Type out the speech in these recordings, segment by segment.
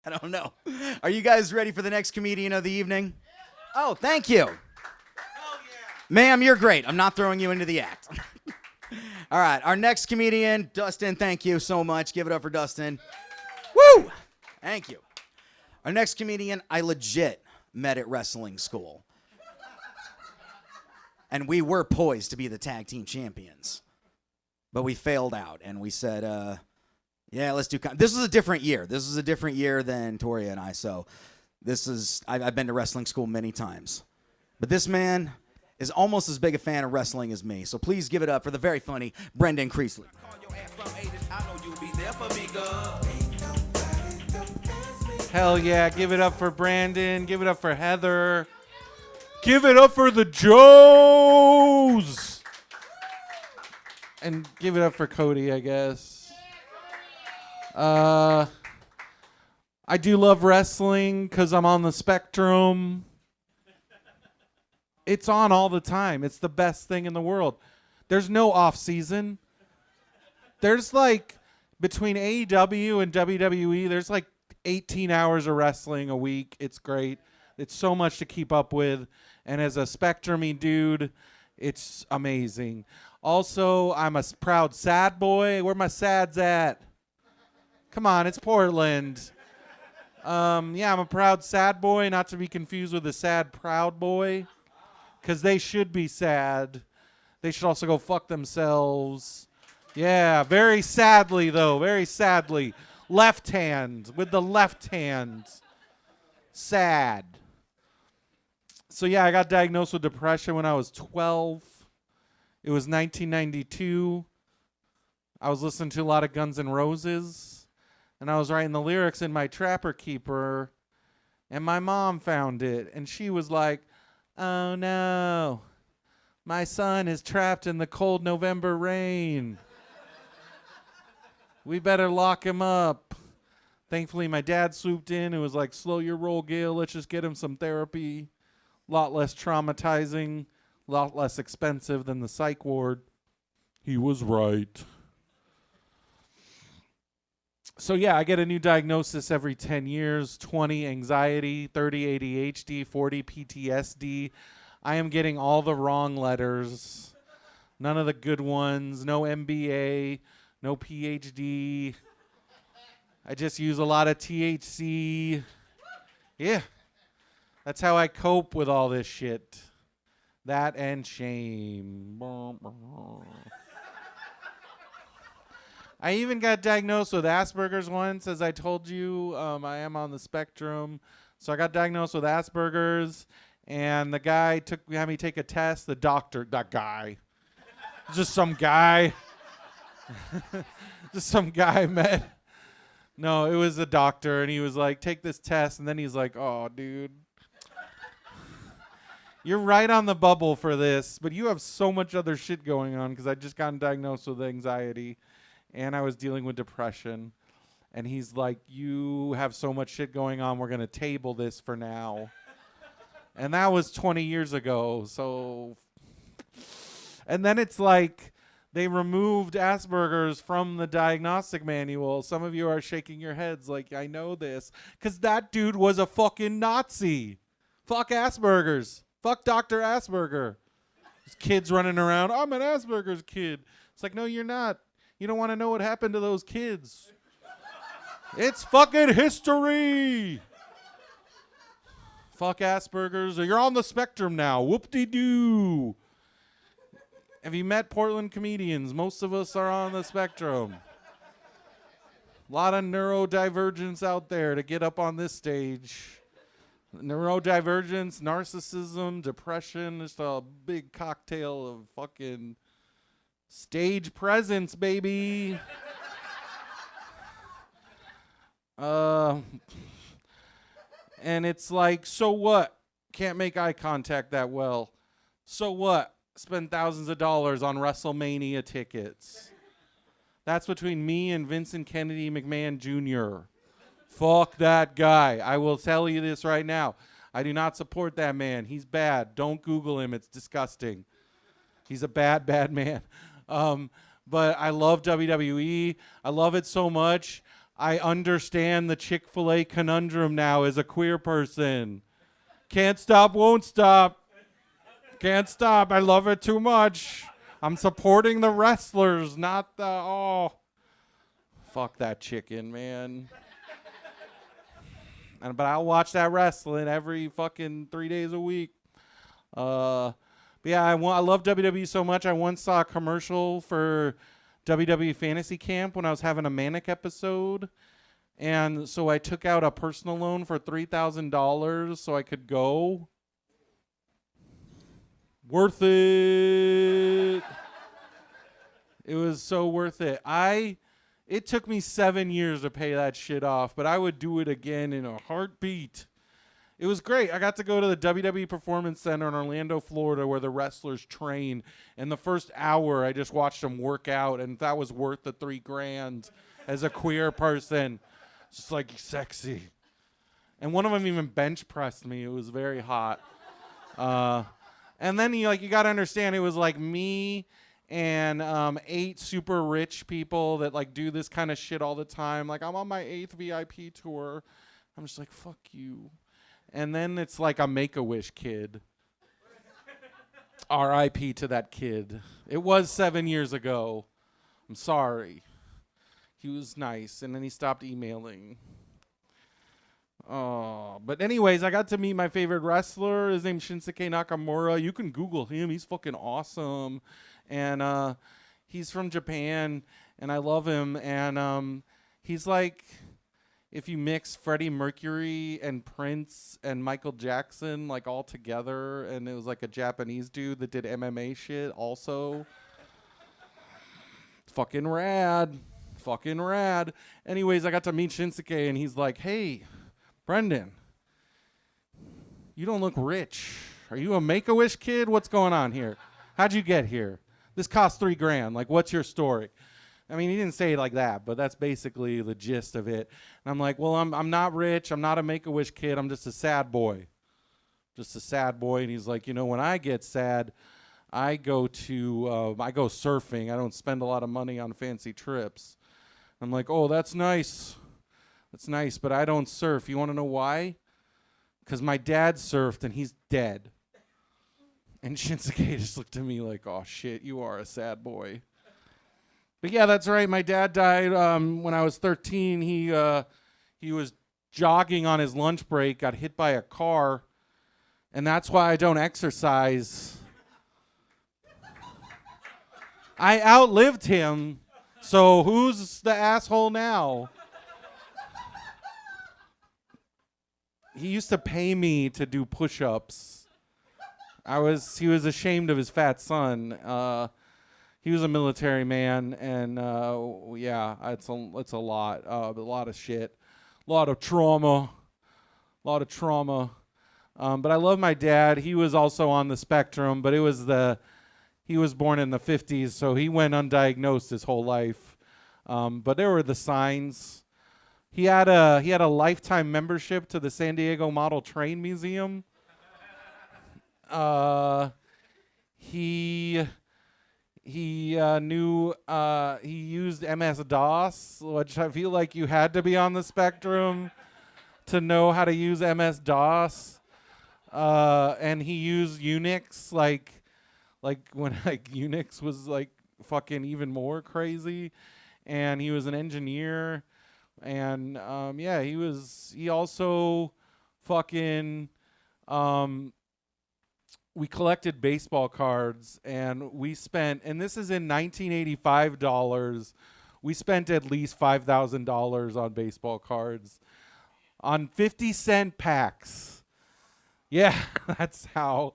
I don't know. Are you guys ready for the next comedian of the evening? Oh, thank you. Ma'am, you're great. I'm not throwing you into the act. All right, our next comedian, Dustin, thank you so much. Give it up for Dustin. Woo! Thank you. Our next comedian, I legit met at wrestling school. And we were poised to be the tag team champions. But we failed out, and we said, yeah, let's do... This was a different year. This was a different year than Toria and I, so this is... I've been to wrestling school many times. But this man is almost as big a fan of wrestling as me, so please give it up for the very funny Brendan Creecy. Hell yeah, give it up for Brandon, give it up for Heather, give it up for the Joes, and give it up for Cody, I guess. I do love wrestling because I'm on the spectrum. It's on all the time. It's the best thing in the world. There's no off season. There's like, between AEW and WWE, there's like 18 hours of wrestling a week. It's great. It's so much to keep up with. And as a spectrum-y dude, it's amazing. Also, I'm a proud sad boy. Where my sads at? Come on, it's Portland. Yeah, I'm a proud sad boy, not to be confused with a sad proud boy. Because they should be sad. They should also go fuck themselves. Yeah, very sadly, though. Very sadly. Left hand. With the left hand. Sad. So, yeah, I got diagnosed with depression when I was 12. It was 1992. I was listening to a lot of Guns N' Roses. And I was writing the lyrics in my Trapper Keeper. And my mom found it. And she was like, oh no, my son is trapped in the cold November rain. We better lock him up. Thankfully, my dad swooped in and was like, slow your roll, Gail. Let's just get him some therapy. A lot less traumatizing, a lot less expensive than the psych ward. He was right. So yeah, I get a new diagnosis every 10 years, 20 anxiety, 30 ADHD, 40 PTSD. I am getting all the wrong letters. None of the good ones. No MBA, no PhD. I just use a lot of THC. Yeah. That's how I cope with all this shit. That and shame. I even got diagnosed with Asperger's once, as I told you. I am on the spectrum. So I got diagnosed with Asperger's, and the guy had me take a test. The doctor, that guy. Just some guy. Just some guy I met. No, it was a doctor, and he was like, take this test. And then he's like, oh, dude. You're right on the bubble for this, but you have so much other shit going on because I just got diagnosed with anxiety. And I was dealing with depression. And he's like, you have so much shit going on, we're going to table this for now. And that was 20 years ago. So, and then it's like they removed Asperger's from the diagnostic manual. Some of you are shaking your heads like, I know this. Because that dude was a fucking Nazi. Fuck Asperger's. Fuck Dr. Asperger. This kid's running around, I'm an Asperger's kid. It's like, no, you're not. You don't want to know what happened to those kids. It's fucking history. Fuck Asperger's. You're on the spectrum now. Whoop-de-doo. Have you met Portland comedians? Most of us are on the spectrum. A lot of neurodivergence out there to get up on this stage. Neurodivergence, narcissism, depression, just a big cocktail of fucking... stage presence, baby. And it's like, so what? Can't make eye contact that well. So what? Spend thousands of dollars on WrestleMania tickets. That's between me and Vincent Kennedy McMahon Jr. Fuck that guy. I will tell you this right now. I do not support that man. He's bad. Don't Google him. It's disgusting. He's a bad, bad man. But I love WWE. I love it so much. I understand the Chick-fil-A conundrum now as a queer person. Can't stop, won't stop. Can't stop. I love it too much. I'm supporting the wrestlers, not the, oh. Fuck that chicken, man. But I'll watch that wrestling every fucking 3 days a week. But yeah, I love WWE so much. I once saw a commercial for WWE Fantasy Camp when I was having a manic episode. And so I took out a personal loan for $3,000 so I could go. Worth it. It was so worth it. It took me 7 years to pay that shit off, but I would do it again in a heartbeat. It was great. I got to go to the WWE Performance Center in Orlando, Florida, where the wrestlers train. And the first hour, I just watched them work out, and that was worth the $3,000 as a queer person. Just like sexy. And one of them even bench pressed me. It was very hot. And then you got to understand, it was like me and 8 super rich people that like do this kind of shit all the time. Like, I'm on my 8th VIP tour. I'm just like, fuck you. And then it's like a Make-A-Wish kid. R.I.P. to that kid. It was 7 years ago. I'm sorry. He was nice, and then he stopped emailing. Oh, but anyways, I got to meet my favorite wrestler. His name's Shinsuke Nakamura. You can Google him. He's fucking awesome. And he's from Japan, and I love him. And he's like, if you mix Freddie Mercury and Prince and Michael Jackson like all together, and it was like a Japanese dude that did MMA shit also. Fucking rad. Fucking rad. Anyways, I got to meet Shinsuke, and he's like, hey, Brendan, you don't look rich. Are you a Make-A-Wish kid? What's going on here? How'd you get here? This cost $3,000. Like, what's your story? I mean, he didn't say it like that, but that's basically the gist of it. And I'm like, well, I'm not rich. I'm not a Make-A-Wish kid. I'm just a sad boy. Just a sad boy. And he's like, when I get sad, I go surfing. I don't spend a lot of money on fancy trips. I'm like, oh, that's nice. That's nice, but I don't surf. You want to know why? Because my dad surfed, and he's dead. And Shinsuke just looked at me like, oh, shit, you are a sad boy. But yeah, that's right. My dad died when I was 13. He was jogging on his lunch break, got hit by a car, and that's why I don't exercise. I outlived him, so who's the asshole now? He used to pay me to do push-ups. He was ashamed of his fat son. He was a military man, and yeah, it's a lot of shit, a lot of trauma. But I love my dad. He was also on the spectrum, but he was born in the 50s, so he went undiagnosed his whole life. But there were the signs. He had a lifetime membership to the San Diego Model Train Museum. He used MS-DOS, which I feel like you had to be on the spectrum to know how to use MS-DOS. And he used Unix, like when Unix was like fucking even more crazy. And he was an engineer. And yeah, he also fucking we collected baseball cards, and we spent, and this is in 1985 dollars, we spent at least $5,000 on baseball cards on 50-cent packs. Yeah, that's how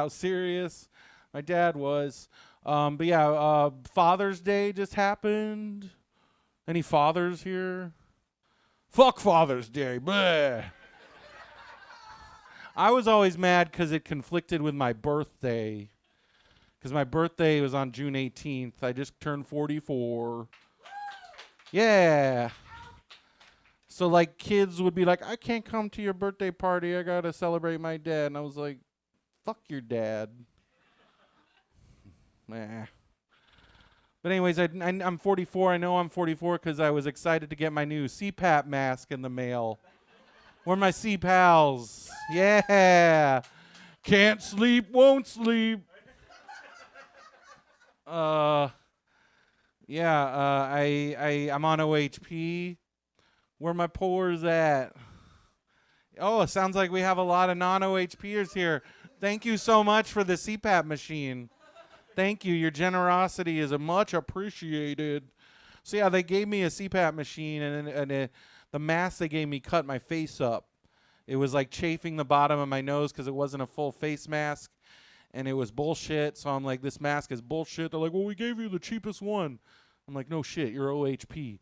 serious my dad was. But yeah, Father's Day just happened. Any fathers here? Fuck Father's Day. Bleh. I was always mad because it conflicted with my birthday. Because my birthday was on June 18th. I just turned 44. Yeah. So, like, kids would be like, I can't come to your birthday party. I got to celebrate my dad. And I was like, fuck your dad. Nah. But anyways, I'm 44. I know I'm 44 because I was excited to get my new CPAP mask in the mail. Where are my C-pals? Yeah. Can't sleep, won't sleep. I'm on OHP. Where my pores at? Oh, it sounds like we have a lot of non-OHPers here. Thank you so much for the CPAP machine. Thank you. Your generosity is much appreciated. So yeah, they gave me a CPAP machine, and the mask they gave me cut my face up. It was like chafing the bottom of my nose because it wasn't a full face mask, and it was bullshit. So I'm like, this mask is bullshit. They're like, well, we gave you the cheapest one. I'm like, no shit, you're OHP.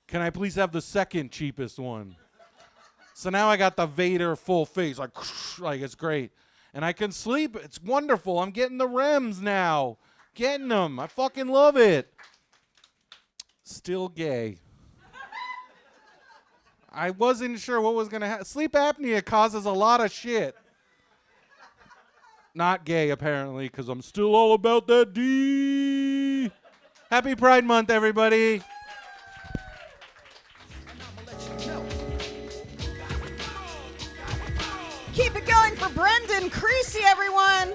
Can I please have the second cheapest one? So now I got the Vader full face, like it's great. And I can sleep. It's wonderful. I'm getting the REMs now. Getting them. I fucking love it. Still gay. I wasn't sure what was going to happen. Sleep apnea causes a lot of shit. Not gay, apparently, because I'm still all about that D. Happy Pride Month, everybody. Keep it going for Brendan Creecy, everyone.